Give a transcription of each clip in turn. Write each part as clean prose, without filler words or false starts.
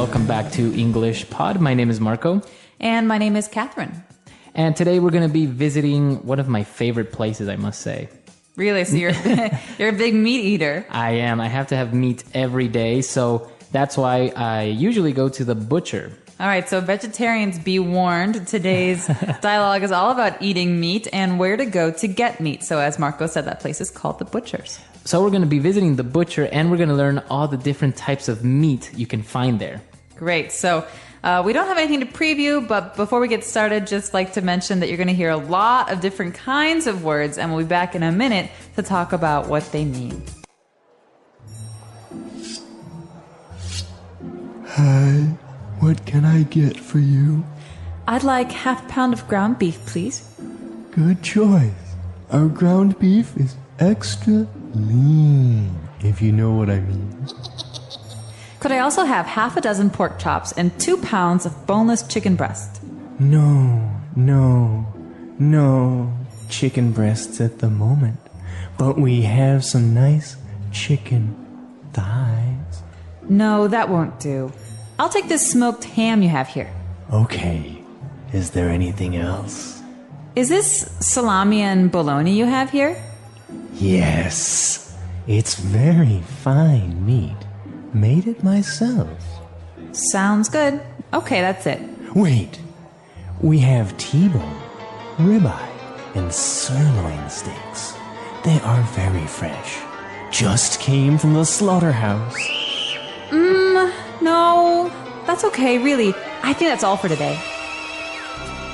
welcome back to English Pod. My name is Marco. And my name is Catherine. And today we're going to be visiting one of my favorite places, I must say. Really? So you're you're a big meat eater. I am. I have to have meat every day, so that's why I usually go to the butcher. All right, so vegetarians, be warned. Today's dialogue is all about eating meat and where to go to get meat. So as Marco said, that place is called the Butcher's. So we're going to be visiting the butcher, and we're going to learn all the different types of meat you can find there. Great. So we don't have anything to preview, but before we get started, just like to mention that you're going to hear a lot of different kinds of words, and we'll be back in a minute to talk about what they mean. Hi, what can I get for you? I'd like half a pound of ground beef, please. Good choice. Our ground beef is extra lean, if you know what I mean. Could I also have half a dozen pork chops and 2 pounds of boneless chicken breast? No chicken breasts at the moment, but we have some nice chicken thighs. No, that won't do. I'll take this smoked ham you have here. Okay, is there anything else? Is this salami and bologna you have here? Yes, it's very fine meat. Made it myself. Sounds good. Okay, that's it. Wait, we have T-bone, ribeye, and sirloin steaks. They are very fresh. Just came from the slaughterhouse. No, that's okay, really. I think that's all for today.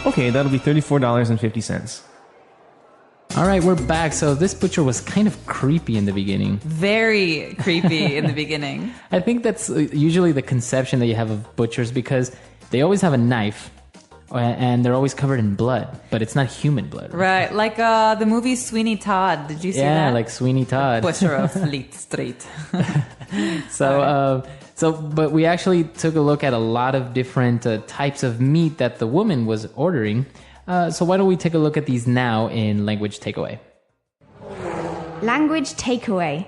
Okay, that'll be $34.50. All right, we're back. So this butcher was kind of creepy in the beginning. Very creepy in the beginning. I think that's usually the conception that you have of butchers because they always have a knife and they're always covered in blood, but it's not human blood. Right, like the movie Sweeney Todd. Did you see that? Yeah, like Sweeney Todd. Butcher of Fleet Street. But we actually took a look at a lot of different types of meat that the woman was ordering. So why don't we take a look at these now in Language Takeaway? Language takeaway.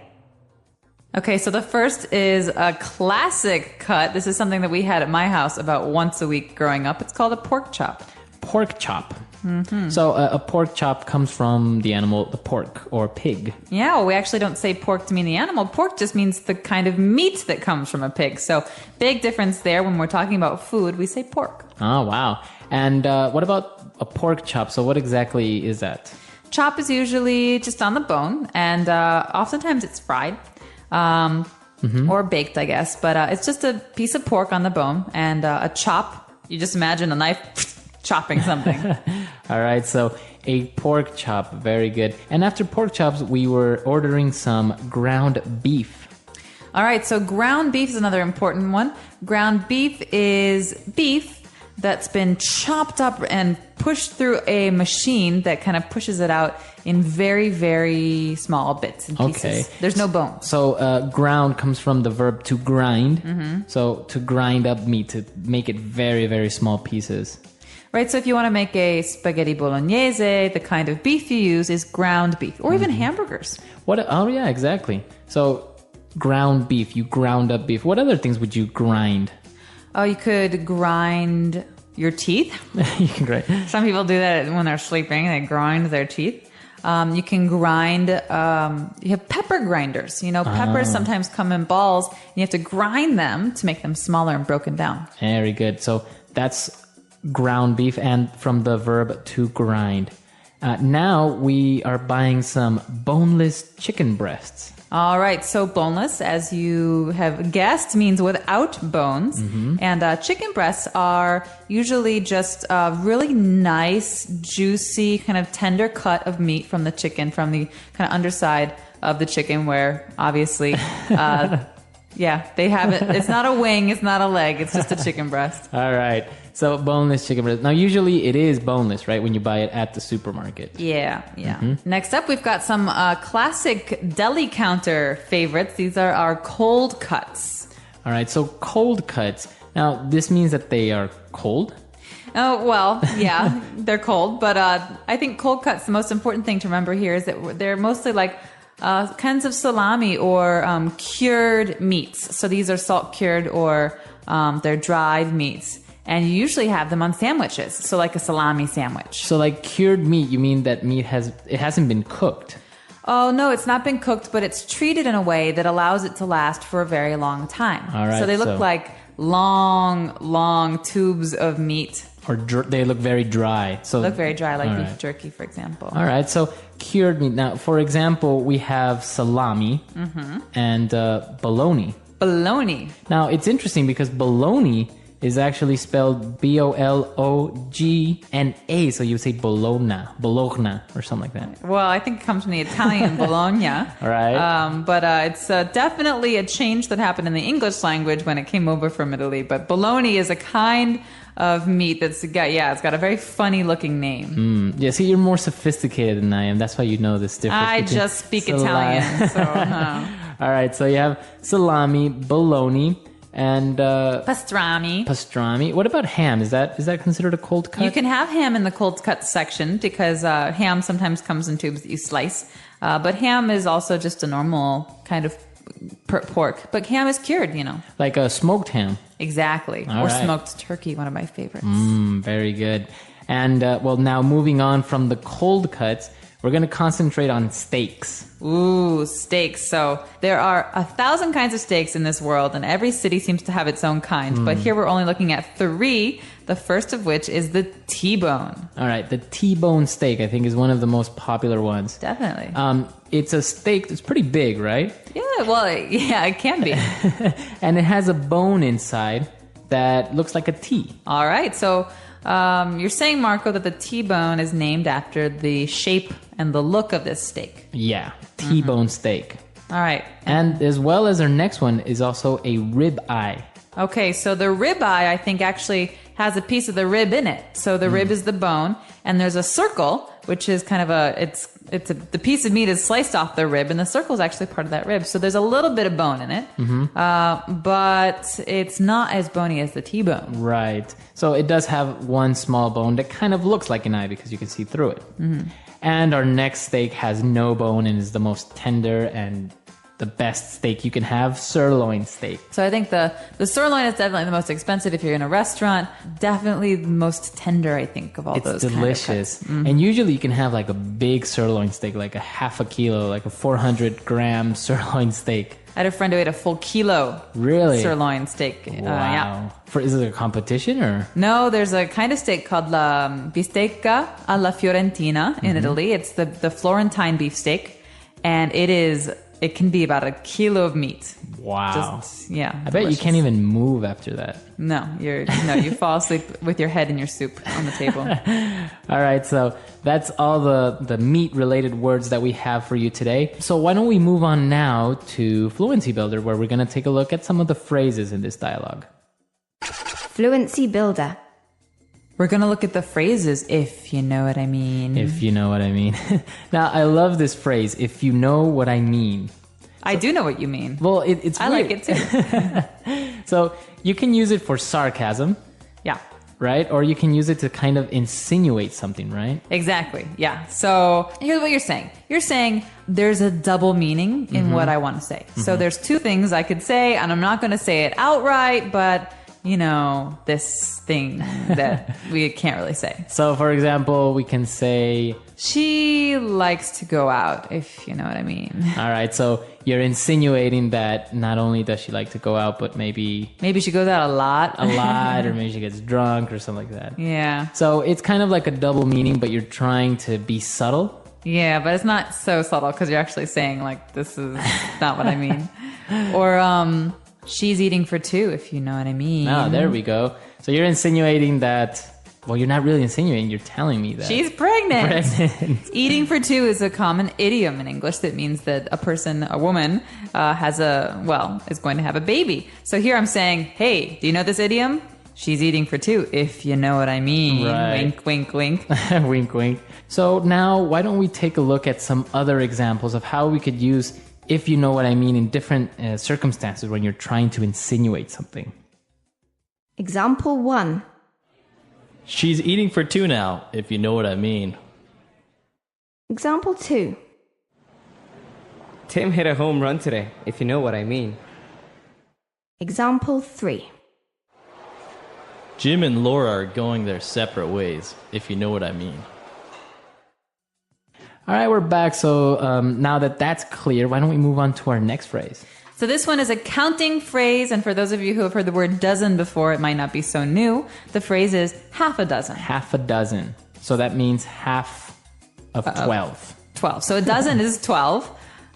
Okay, so the first is a classic cut. This is something that we had at my house about once a week growing up. It's called a pork chop. Pork chop. Mm-hmm. So a pork chop comes from the animal, the pork or pig. Yeah, well, we actually don't say pork to mean the animal. Pork just means the kind of meat that comes from a pig. So big difference there. When we're talking about food, we say pork. Oh, wow. And what about a pork chop? So what exactly is that? Chop is usually just on the bone, and oftentimes it's fried or baked, I guess. But it's just a piece of pork on the bone, and a chop, you just imagine a knife chopping something. All right, so a pork chop, very good. And after pork chops, we were ordering some ground beef. All right, so ground beef is another important one. Ground beef is beef that's been chopped up and pushed through a machine that kind of pushes it out in very, very small bits and pieces. Okay. There's no bones. So ground comes from the verb to grind. Mm-hmm. So to grind up meat, to make it very, very small pieces. Right, so if you want to make a spaghetti bolognese, the kind of beef you use is ground beef, or even hamburgers. Oh, yeah, exactly. So ground beef, you ground up beef. What other things would you grind? Oh, you could grind your teeth. You can grind. Some people do that when they're sleeping. They grind their teeth. You can grind, you have pepper grinders. You know, peppers sometimes come in balls, and you have to grind them to make them smaller and broken down. Very good. So that's ground beef, and from the verb to grind. Now we are buying some boneless chicken breasts. All right, so boneless, as you have guessed, means without bones. Mm-hmm. And chicken breasts are usually just a really nice, juicy, kind of tender cut of meat from the chicken, from the kind of underside of the chicken, where obviously, yeah, they have it. It's not a wing, it's not a leg, it's just a chicken breast. All right. So boneless chicken breast. Now, usually it is boneless, right? When you buy it at the supermarket. Yeah. Mm-hmm. Next up, we've got some classic deli counter favorites. These are our cold cuts. All right. So cold cuts. Now, this means that they are cold? Oh, well, yeah, they're cold. But I think cold cuts, the most important thing to remember here is that they're mostly like kinds of salami or cured meats. So these are salt cured or They're dried meats. And you usually have them on sandwiches. So like a salami sandwich. So like cured meat, you mean that meat hasn't been cooked? Oh, no, it's not been cooked, but it's treated in a way that allows it to last for a very long time. All right, so they look like long tubes of meat. Or they look very dry. So Look very dry, like all beef right. jerky, for example. All right, so cured meat. Now, for example, we have salami and bologna. Bologna. Now, it's interesting because bologna is actually spelled Bologna. So you say Bologna or something like that. Well, I think it comes from the Italian Bologna. All right. But it's definitely a change that happened in the English language when it came over from Italy. But bologna is a kind of meat it's got a very funny looking name. Yeah, see, you're more sophisticated than I am. That's why you know this difference. I between just speak salami. Italian, so All right, so you have salami, bologna, and pastrami. What about ham? Is that considered a cold cut? You can have ham in the cold cut section because ham sometimes comes in tubes that you slice. But ham is also just a normal kind of pork. But ham is cured, Like a smoked ham. Exactly. All or right. smoked turkey, one of my favorites. Very good. And now moving on from the cold cuts, we're going to concentrate on steaks. Ooh, steaks. So there are 1,000 kinds of steaks in this world, and every city seems to have its own kind. But here we're only looking at 3, the first of which is the T-bone. All right, the T-bone steak, I think, is one of the most popular ones. Definitely. It's a steak that's pretty big, right? Yeah, well, yeah, it can be. And it has a bone inside that looks like a T. All right, so you're saying, Marco, that the T-bone is named after the shape and the look of this steak. Yeah, T-bone steak. All right. And as well as our next one is also a rib eye. Okay, so the rib eye, I think, actually has a piece of the rib in it. So the rib is the bone, and there's a circle, which is kind of the piece of meat is sliced off the rib, and the circle is actually part of that rib. So there's a little bit of bone in it, but it's not as bony as the T-bone. Right. So it does have one small bone that kind of looks like an eye because you can see through it. And our next steak has no bone and is the most tender and the best steak you can have, sirloin steak. So I think the sirloin is definitely the most expensive if you're in a restaurant. Definitely the most tender, I think, of all those. It's delicious. And usually you can have like a big sirloin steak, like a half a kilo, like a 400-gram sirloin steak. I had a friend who ate a full kilo Really? sirloin steak. Wow. Yeah. Is it a competition or? No, there's a kind of steak called la bistecca alla fiorentina in Italy. It's the Florentine beef steak, and it can be about a kilo of meat. Wow. Yeah. I bet delicious. you can't even move after that. No, you fall asleep with your head in your soup on the table. All right, so that's all the meat-related words that we have for you today. So why don't we move on now to Fluency Builder, where we're going to take a look at some of the phrases in this dialogue. Fluency Builder. We're going to look at the phrases, if you know what I mean. If you know what I mean. Now, I love this phrase, if you know what I mean. I do know what you mean. Well, it's I weird. like it too. So you can use it for sarcasm, Yeah. right? Or you can use it to kind of insinuate something, right? Exactly. Yeah. So here's what you're saying. You're saying there's a double meaning in what I want to say. So there's 2 things I could say, and I'm not going to say it outright, but this thing that we can't really say. So, for example, we can say, She likes to go out, if you know what I mean. all right, so you're insinuating that not only does she like to go out, but maybe Maybe she goes out a lot. a lot, or maybe she gets drunk or something like that. Yeah. So it's kind of like a double meaning, but you're trying to be subtle. Yeah, but it's not so subtle because you're actually saying, like, this is not what I mean. Or, she's eating for 2, if you know what I mean. Oh, there we go. So you're insinuating that, well, you're not really insinuating, you're telling me that. She's pregnant. pregnant. Eating for 2 is a common idiom in English that means that a woman, is going to have a baby. So here I'm saying, hey, do you know this idiom? She's eating for 2, if you know what I mean. Right. Wink, wink, wink. Wink, wink. So now, why don't we take a look at some other examples of how we could use if you know what I mean in different circumstances when you're trying to insinuate something. Example 1. She's eating for 2 now, if you know what I mean. Example 2. Tim hit a home run today, if you know what I mean. Example 3. Jim and Laura are going their separate ways, if you know what I mean. All right, we're back. So now that that's clear, why don't we move on to our next phrase? So this one is a counting phrase, and for those of you who have heard the word dozen before, it might not be so new. The phrase is half a dozen. Half a dozen. So that means half of 12. 12. So a dozen is 12.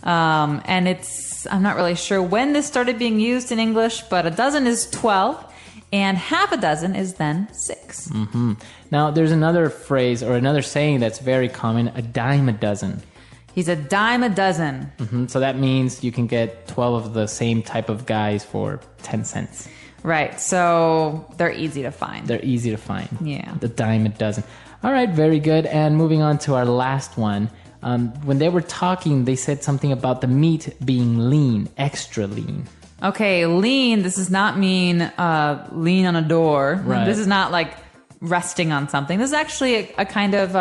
And I'm not really sure when this started being used in English, but a dozen is 12. And half a dozen is then 6. Mm-hmm. Now, there's another phrase or another saying that's very common, a dime a dozen. He's a dime a dozen. Mm-hmm. So that means you can get 12 of the same type of guys for 10 cents. Right. So they're easy to find. They're easy to find. Yeah. The dime a dozen. All right, very good. And moving on to our last one. When they were talking, they said something about the meat being lean, extra lean. Okay, lean, this does not mean lean on a door. Right. This is not like resting on something. This is actually a kind of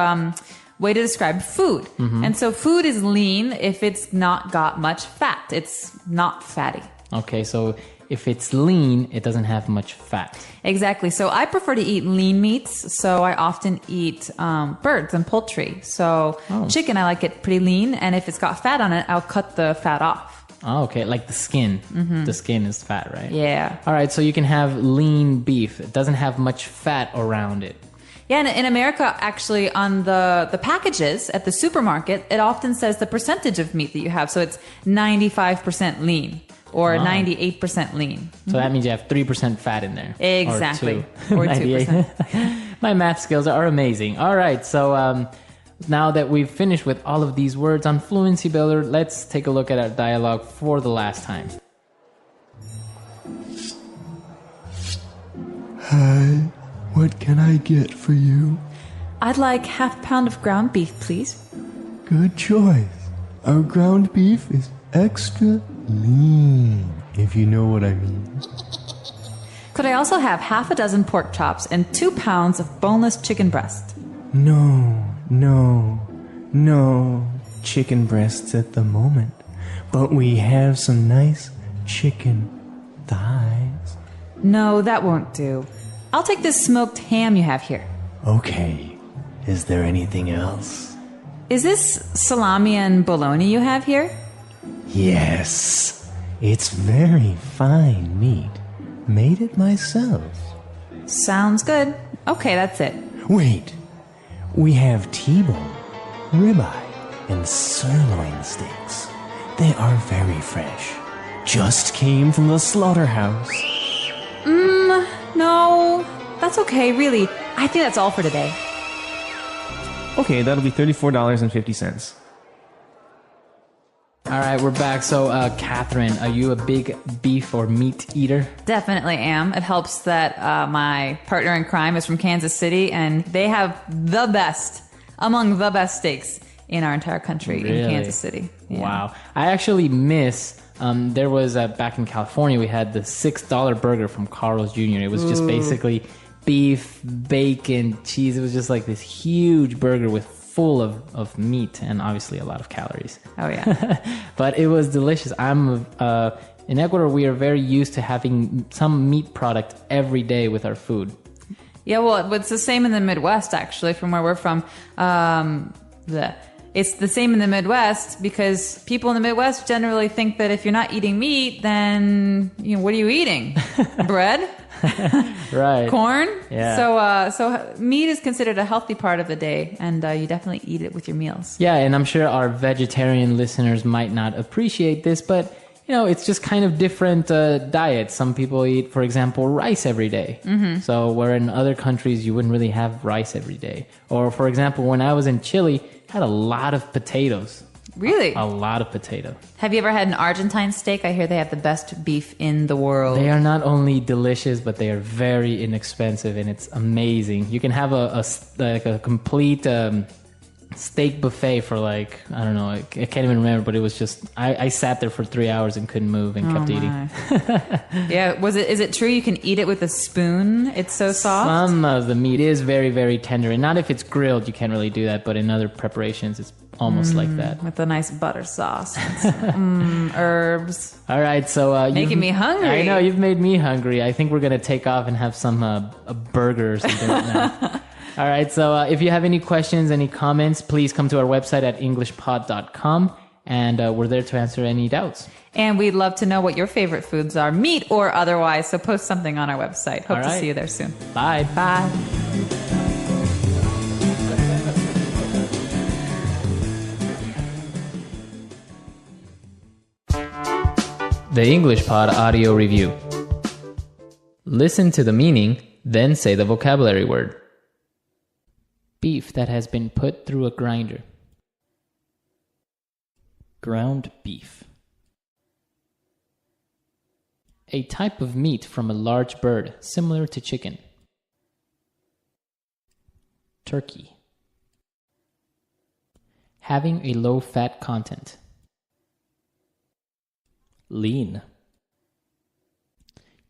way to describe food. Mm-hmm. And so food is lean if it's not got much fat. It's not fatty. Okay, so if it's lean, it doesn't have much fat. Exactly. So I prefer to eat lean meats. So I often eat birds and poultry. So chicken, I like it pretty lean. And if it's got fat on it, I'll cut the fat off. Oh, okay, like the skin. Mm-hmm. The skin is fat, right? Yeah. All right, so you can have lean beef. It doesn't have much fat around it. Yeah, and in America, actually, on the packages at the supermarket, it often says the percentage of meat that you have. So it's 95% lean or 98% lean. So that means you have 3% fat in there. Exactly. Or 2%. 98. My math skills are amazing. All right, so now that we've finished with all of these words on Fluency Builder, let's take a look at our dialogue for the last time. Hi, what can I get for you? I'd like half a pound of ground beef, please. Good choice. Our ground beef is extra lean, if you know what I mean. Could I also have half a dozen pork chops and 2 pounds of boneless chicken breast? No chicken breasts at the moment, but we have some nice chicken thighs. No, that won't do. I'll take this smoked ham you have here. Okay, is there anything else? Is this salami and bologna you have here? Yes, it's very fine meat. Made it myself. Sounds good. Okay, that's it. Wait, we have T-bone, ribeye, and sirloin steaks. They are very fresh. Just came from the slaughterhouse. No, that's okay, really. I think that's all for today. Okay, that'll be $34.50. All right, we're back. So, Catherine, are you a big beef or meat eater? Definitely am. It helps that my partner in crime is from Kansas City, and they have the best, among the best steaks in our entire country in Kansas City. Yeah. Wow. I actually miss, there was, back in California, we had the $6 burger from Carl's Jr. It was just basically beef, bacon, cheese. It was just like this huge burger with full of meat and obviously a lot of calories. Oh, yeah. But it was delicious. In Ecuador, we are very used to having some meat product every day with our food. Yeah, well, it's the same in the Midwest, actually, from where we're from. It's the same in the Midwest because people in the Midwest generally think that if you're not eating meat, then what are you eating? Bread? Right. Corn? Yeah. So meat is considered a healthy part of the day, and you definitely eat it with your meals. Yeah, and I'm sure our vegetarian listeners might not appreciate this, but it's just kind of different diets. Some people eat, for example, rice every day. Mm-hmm. So where in other countries you wouldn't really have rice every day. Or for example, when I was in Chile, I had a lot of potatoes. Really? A lot of potato. Have you ever had an Argentine steak? I hear they have the best beef in the world. They are not only delicious, but they are very inexpensive, and it's amazing. You can have a complete steak buffet for like, I don't know, I can't even remember, but it was just, I sat there for 3 hours and couldn't move and kept eating. Yeah, is it true you can eat it with a spoon? It's so soft? Some of the meat is very, very tender. And not if it's grilled, you can't really do that, but in other preparations, it's almost like that. With a nice butter sauce and some, herbs. All right, so... Making me hungry. I know, you've made me hungry. I think we're going to take off and have some a burger or something right now. All right, so if you have any questions, any comments, please come to our website at englishpod.com, and we're there to answer any doubts. And we'd love to know what your favorite foods are, meat or otherwise, so post something on our website. Hope to see you there soon. Bye. Bye. The English Pod Audio Review. Listen to the meaning, then say the vocabulary word. Beef that has been put through a grinder. Ground beef. A type of meat from a large bird, similar to chicken. Turkey. Having a low fat content. Lean.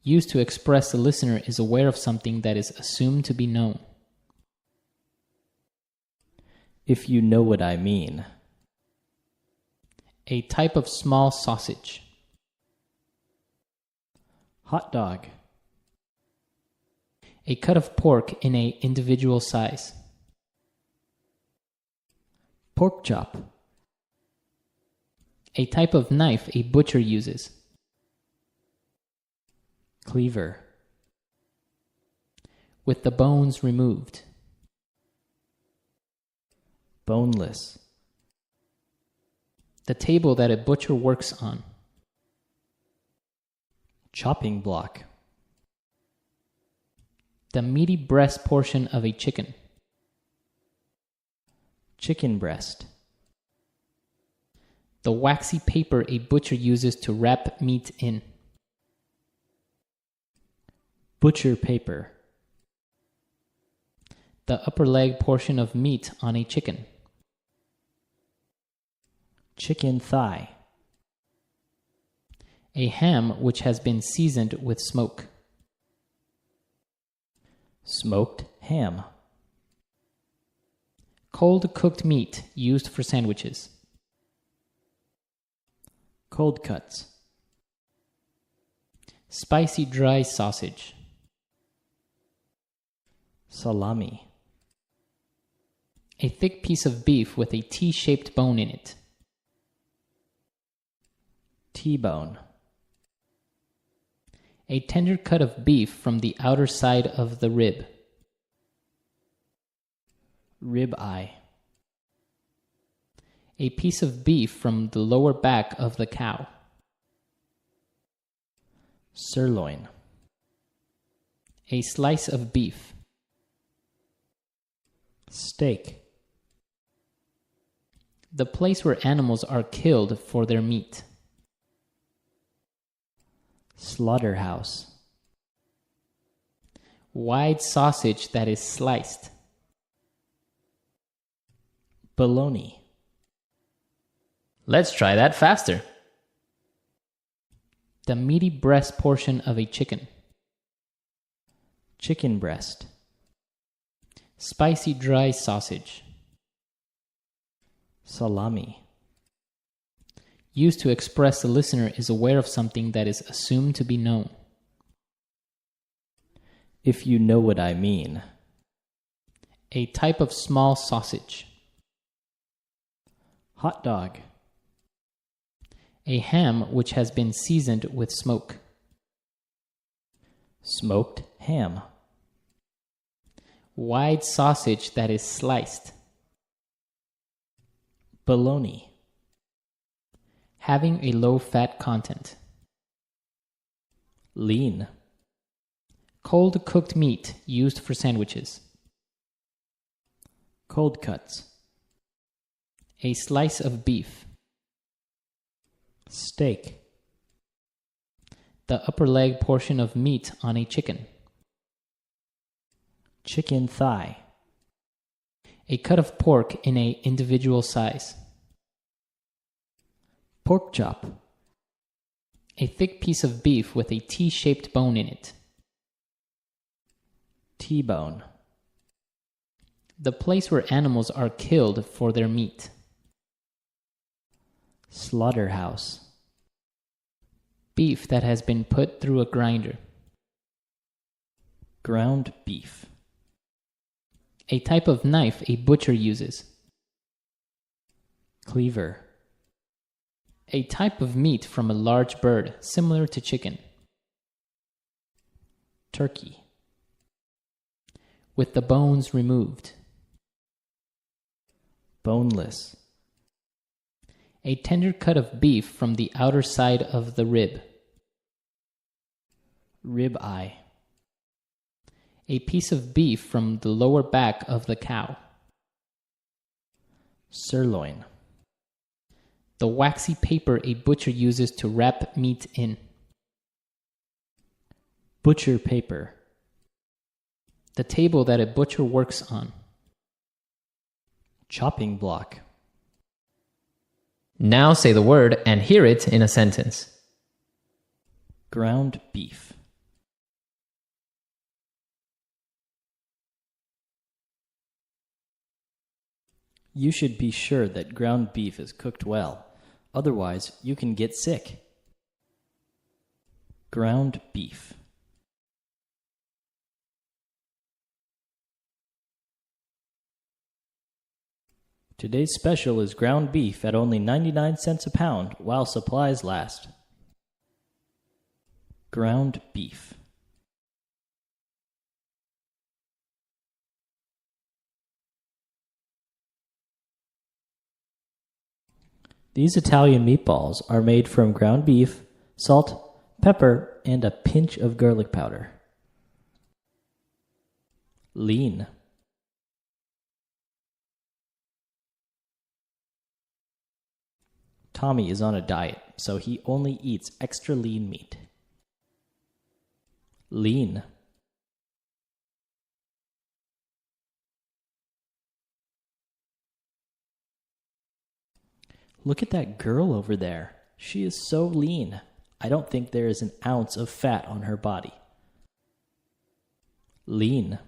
Used to express the listener is aware of something that is assumed to be known. If you know what I mean. A type of small sausage. Hot dog. A cut of pork in a individual size. Pork chop. A type of knife a butcher uses. Cleaver. With the bones removed. Boneless. The table that a butcher works on. Chopping block. The meaty breast portion of a chicken. Chicken breast. The waxy paper a butcher uses to wrap meat in. Butcher paper. The upper leg portion of meat on a chicken. Chicken thigh. A ham which has been seasoned with smoke. Smoked ham. Cold cooked meat used for sandwiches. Cold cuts. Spicy dry sausage. Salami. A thick piece of beef with a T-shaped bone in it. T-bone. A tender cut of beef from the outer side of the rib. Rib eye. A piece of beef from the lower back of the cow. Sirloin. A slice of beef. Steak. The place where animals are killed for their meat. Slaughterhouse. Wide sausage that is sliced. Bologna. Let's try that faster. The meaty breast portion of a chicken. Chicken breast. Spicy dry sausage. Salami. Used to express the listener is aware of something that is assumed to be known. If you know what I mean. A type of small sausage. Hot dog. A ham which has been seasoned with smoke. Smoked ham. Wide sausage that is sliced. Bologna. Having a low fat content. Lean. Cold cooked meat used for sandwiches. Cold cuts. A slice of beef. Steak. The upper leg portion of meat on a chicken. Chicken thigh. A cut of pork in a individual size. Pork chop. A thick piece of beef with a T-shaped bone in it. T-bone. The place where animals are killed for their meat. Slaughterhouse. Beef that has been put through a grinder. Ground beef. A type of knife a butcher uses. Cleaver. A type of meat from a large bird, similar to chicken. Turkey. With the bones removed. Boneless. A tender cut of beef from the outer side of the rib. Rib eye. A piece of beef from the lower back of the cow. Sirloin. The waxy paper a butcher uses to wrap meat in. Butcher paper. The table that a butcher works on. Chopping block. Now say the word and hear it in a sentence. Ground beef. You should be sure that ground beef is cooked well. Otherwise, you can get sick. Ground beef. Today's special is ground beef at only 99 cents a pound while supplies last. Ground beef. These Italian meatballs are made from ground beef, salt, pepper, and a pinch of garlic powder. Lean. Tommy is on a diet, so he only eats extra lean meat. Lean. Look at that girl over there. She is so lean. I don't think there is an ounce of fat on her body. Lean.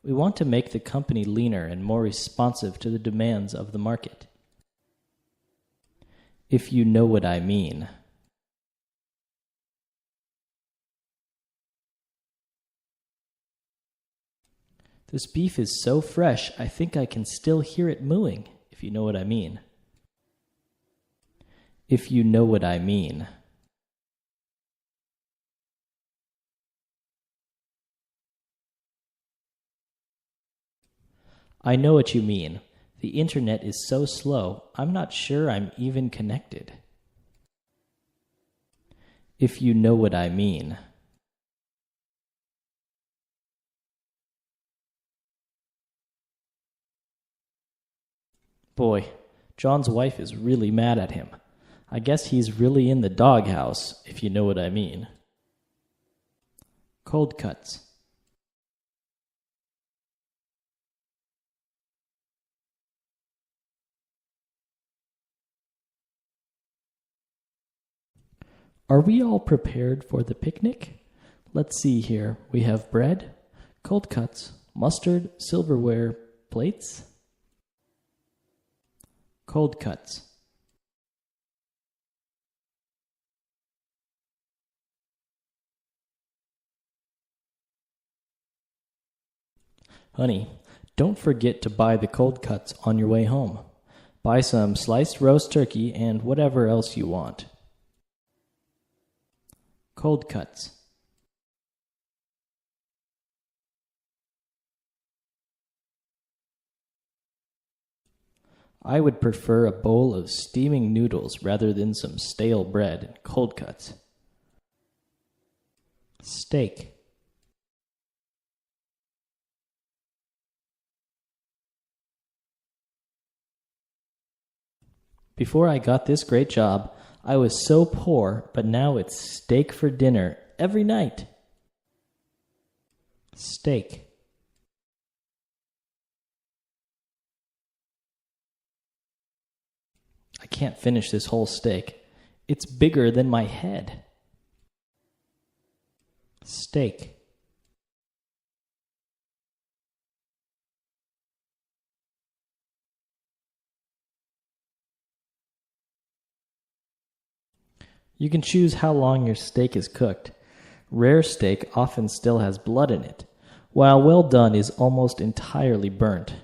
We want to make the company leaner and more responsive to the demands of the market. If you know what I mean. This beef is so fresh, I think I can still hear it mooing, if you know what I mean. If you know what I mean. I know what you mean. The internet is so slow, I'm not sure I'm even connected. If you know what I mean. Boy, John's wife is really mad at him. I guess he's really in the doghouse, if you know what I mean. Cold cuts. Are we all prepared for the picnic? Let's see here. We have bread, cold cuts, mustard, silverware, plates. Cold cuts. Honey, don't forget to buy the cold cuts on your way home. Buy some sliced roast turkey and whatever else you want. Cold cuts. I would prefer a bowl of steaming noodles rather than some stale bread and cold cuts. Steak. Before I got this great job, I was so poor, but now it's steak for dinner every night. Steak. I can't finish this whole steak. It's bigger than my head. Steak. You can choose how long your steak is cooked. Rare steak often still has blood in it, while well done is almost entirely burnt.